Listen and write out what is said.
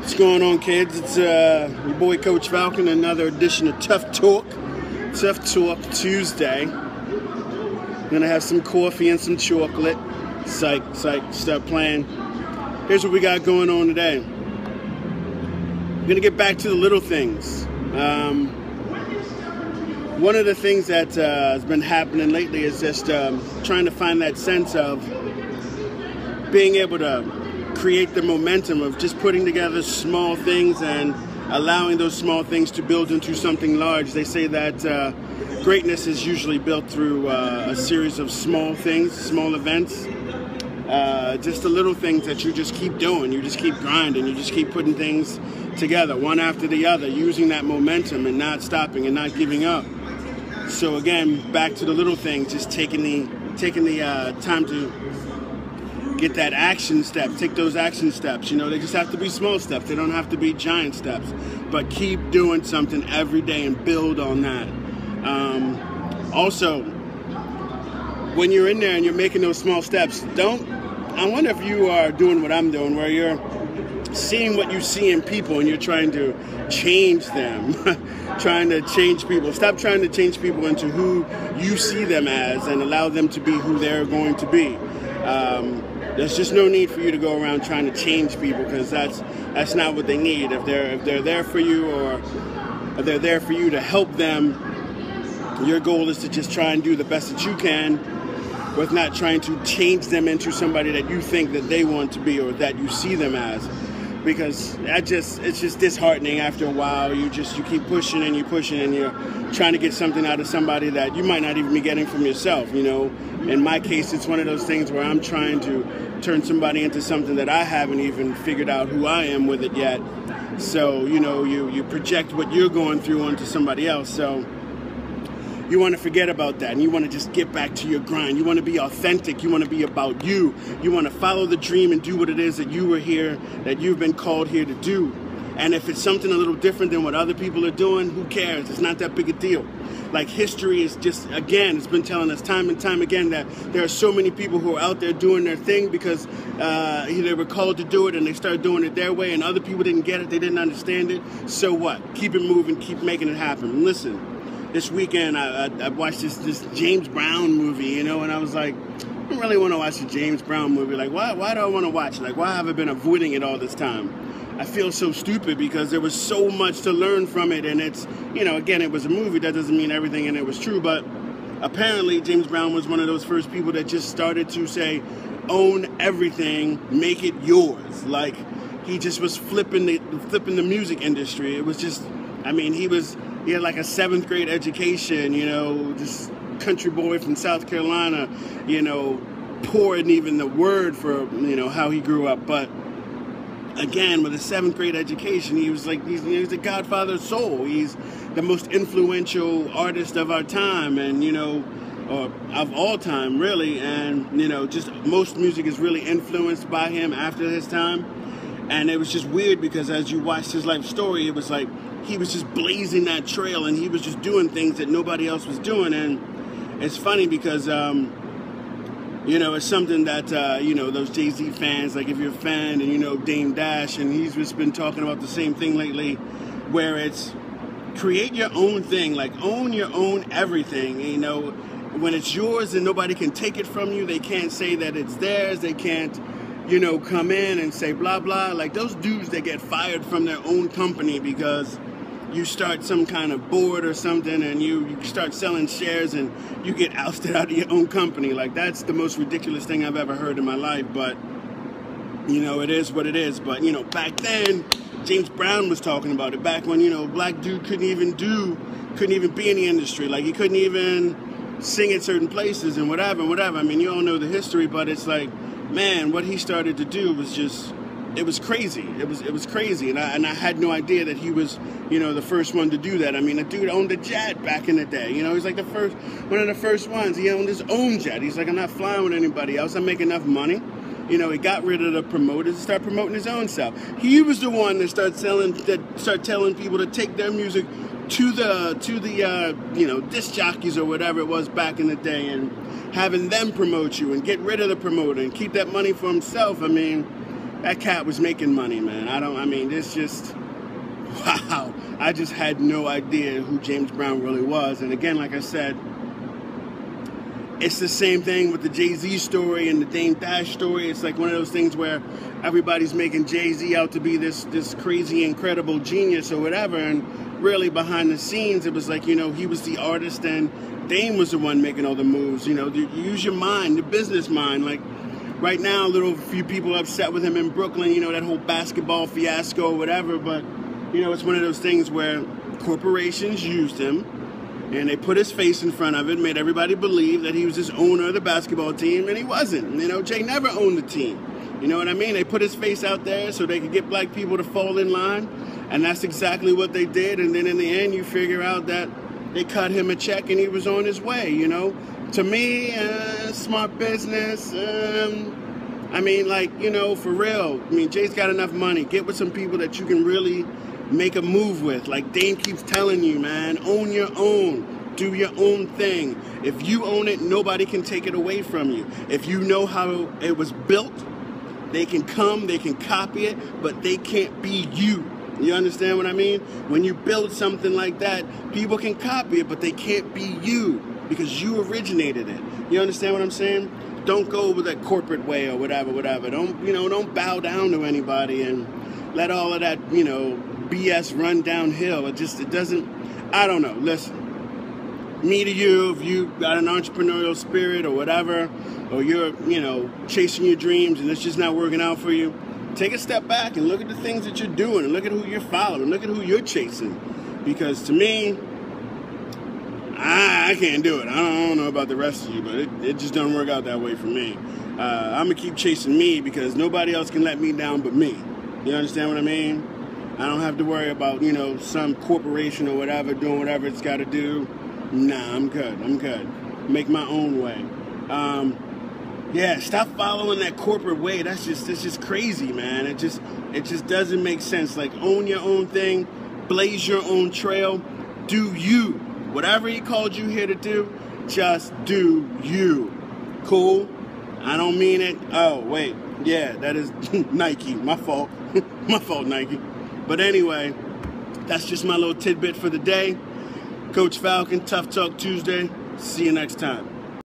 What's going on, kids? It's your boy Coach Falcon, another edition of TuffTalk Tuesday. I'm gonna have some coffee and some chocolate. Psych, stop playing. Here's what we got going on today. We're gonna get back to the little things. One of the things that has been happening lately is just trying to find that sense of being able to create the momentum of just putting together small things and allowing those small things to build into something large. They say that greatness is usually built through a series of small things, small events, just the little things that you just keep doing. You just keep grinding. You just keep putting things together, one after the other, using that momentum and not stopping and not giving up. So again, back to the little things, just taking the time to get that action step, take those action steps. You know, they just have to be small steps. They don't have to be giant steps. But keep doing something every day and build on that. Also, when you're in there and you're making those small steps, I wonder if you are doing what I'm doing, where you're seeing what you see in people and you're trying to change them, trying to change people. Stop trying to change people into who you see them as and allow them to be who they're going to be. There's just no need for you to go around trying to change people, because that's not what they need. If they're there for you, or if they're there for you to help them, your goal is to just try and do the best that you can, with not trying to change them into somebody that you think that they want to be or that you see them as. Because it's just disheartening after a while. You keep pushing and you're pushing and you're trying to get something out of somebody that you might not even be getting from yourself. You know, in my case, it's one of those things where I'm trying to turn somebody into something that I haven't even figured out who I am with it yet. So, you know, you project what you're going through onto somebody else. So you want to forget about that, and you want to just get back to your grind. You want to be authentic. You want to be about you. You want to follow the dream and do what it is that you were here, that you've been called here to do. And if it's something a little different than what other people are doing, who cares? It's not that big a deal. Like, history is just, again, it's been telling us time and time again that there are so many people who are out there doing their thing because they were called to do it and they started doing it their way, and other people didn't get it, they didn't understand it. So what? Keep it moving, keep making it happen. Listen. This weekend, I watched this James Brown movie, you know, and I was like, I don't really want to watch the James Brown movie. Like, why do I want to watch it? Like, why have I been avoiding it all this time? I feel so stupid because there was so much to learn from it, and it's, you know, again, it was a movie. That doesn't mean everything in it was true, but apparently James Brown was one of those first people that just started to say, own everything, make it yours. Like, he just was flipping the music industry. It was just, I mean, he had like a 7th grade education, you know, this country boy from South Carolina, you know, poor isn't even the word for, you know, how he grew up. But again, with a 7th grade education, he was like, he's the godfather of soul. He's the most influential artist of our time, and, you know, or of all time, really. And, you know, just most music is really influenced by him after his time. And it was just weird because as you watched his life story, it was like he was just blazing that trail and he was just doing things that nobody else was doing. And it's funny because, you know, it's something that, you know, those Jay-Z fans, like if you're a fan and, you know, Dame Dash, and he's just been talking about the same thing lately, where it's create your own thing, like own your own everything, you know. When it's yours and nobody can take it from you, they can't say that it's theirs, they can't, you know, come in and say blah, blah. Like those dudes that get fired from their own company because you start some kind of board or something and you start selling shares and you get ousted out of your own company. Like, that's the most ridiculous thing I've ever heard in my life. But, you know, it is what it is. But, you know, back then, James Brown was talking about it. Back when, you know, black dude couldn't even be in the industry. Like, he couldn't even sing at certain places and whatever. I mean, you all know the history, but it's like, man, what he started to do was just, it was crazy. It was crazy, and I had no idea that he was, you know, the first one to do that. I mean, the dude owned a jet back in the day. You know, he's like one of the first ones. He owned his own jet. He's like, I'm not flying with anybody else. I make enough money. You know, he got rid of the promoters and started promoting his own stuff. He was the one that started telling people to take their music to the you know, disc jockeys or whatever it was back in the day, and having them promote you and get rid of the promoter and keep that money for himself. I mean, that cat was making money, man. This just, wow. I just had no idea who James Brown really was. And again, like I said, it's the same thing with the Jay-Z story and the Dame Dash story. It's like one of those things where everybody's making Jay-Z out to be this crazy, incredible genius or whatever. And really behind the scenes, it was like, he was the artist and Dame was the one making all the moves. Use your mind, the business mind. Like right now, a few people are upset with him in Brooklyn, that whole basketball fiasco or whatever. But, it's one of those things where corporations used him and they put his face in front of it, made everybody believe that he was this owner of the basketball team, and he wasn't. Jay never owned the team. You know what I mean? They put his face out there so they could get black people to fall in line, and that's exactly what they did. And then in the end, you figure out that they cut him a check and he was on his way, To me, smart business, for real. Jay's got enough money. Get with some people that you can really make a move with. Like Dame keeps telling you, man, own your own. Do your own thing. If you own it, nobody can take it away from you. If you know how it was built, they can come, they can copy it, but they can't be you. You understand what I mean? When you build something like that, people can copy it, but they can't be you because you originated it. You understand what I'm saying? Don't go with that corporate way or whatever. Don't bow down to anybody and let all of that, BS run downhill. It doesn't, I don't know. Listen, me to you, if you got an entrepreneurial spirit or whatever, or you're, chasing your dreams and it's just not working out for you, take a step back and look at the things that you're doing and look at who you're following, look at who you're chasing. Because to me, I can't do it. I don't know about the rest of you, but it just doesn't work out that way for me. I'm going to keep chasing me because nobody else can let me down but me. You understand what I mean? I don't have to worry about, some corporation or whatever doing whatever it's got to do. Nah, I'm good. Make my own way. Stop following that corporate way. It's just crazy, man. It just doesn't make sense. Like, own your own thing, blaze your own trail, do you. Whatever he called you here to do, just do you. Cool? I don't mean it. Oh, wait. Yeah, that is Nike. My fault. My fault, Nike. But anyway, that's just my little tidbit for the day. Coach Falcon, Tough Talk Tuesday. See you next time.